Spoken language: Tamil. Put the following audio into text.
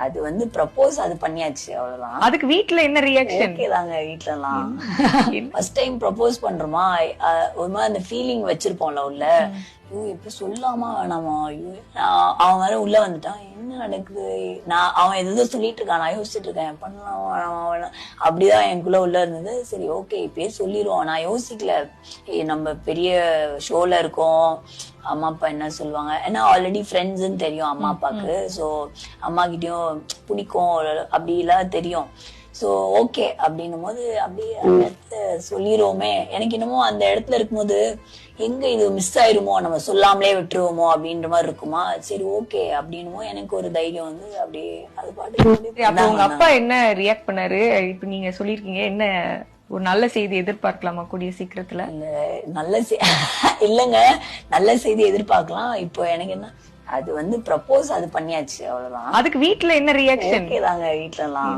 அது வந்து ப்ரப்போஸ் அது பண்ணியாச்சு அவ்வளவுதான். அதுக்கு வீட்ல என்ன ரியாக்ஷன்? ஓகே தாங்க வீட்ல எல்லாம். ஃபர்ஸ்ட் டைம் ப்ரப்போஸ் பண்றோமா, ஒரு மாதிரி அந்த ஃபீலிங் வச்சிருப்போம்ல உள்ள. ஐயோ இப்ப சொல்லாமா வேணாமா, ஐயோ அவன் வேற உள்ள வந்துட்டான், என்ன நடக்குது, அவன் எதோ சொல்லிட்டு இருக்கான், நான் யோசிச்சுட்டு இருக்கேன் பண்ணலாம் வேணாமா வேணாம் அப்படிதான் எனக்குள்ள உள்ள இருந்தது. சரி ஓகே இப்பயே சொல்லிடுவோம். நான் யோசிக்கல, நம்ம பெரிய ஷோல இருக்கோம், அம்மா அப்பா என்ன சொல்லுவாங்க, ஏன்னா ஆல்ரெடி ஃப்ரெண்ட்ஸ்ன்னு தெரியும் அம்மா அப்பாக்கு. சோ அம்மா கிட்டயும் பிடிக்கும் அப்படி எல்லாம் தெரியும். சோ ஓகே அப்படின்னும் போது அப்படியே அந்த இடத்துல சொல்லிடுவோமே. எனக்கு என்னமோ அந்த இடத்துல இருக்கும்போது எங்க இது மிஸ் ஆயிருமோ, நம்ம சொல்லாமலே விட்டுருவோமோ அப்படின்ற மாதிரி இருக்குமா. சரி ஓகே அப்படின்னுமோ எனக்கு ஒரு தைரியம் வந்து அப்படியே அது பாட்டு. அப்ப உங்க அப்பா என்ன ரியாக்ட் பண்ணாரு? இப்ப நீங்க சொல்லிருக்கீங்க, என்ன ஒரு நல்ல செய்தி எதிர்பார்க்கலாமா கூடிய சீக்கிரத்துல? நல்ல இல்லங்க, நல்ல செய்தி எதிர்பார்க்கலாம். இப்போ எனக்கு என்ன, அது வந்து ப்ரப்போஸ் அது பண்ணியாச்சு அவ்வளவுதான். அதுக்கு வீட்ல என்ன ரியாக்ஷன்? ஓகே தாங்க வீட்ல எல்லாம்.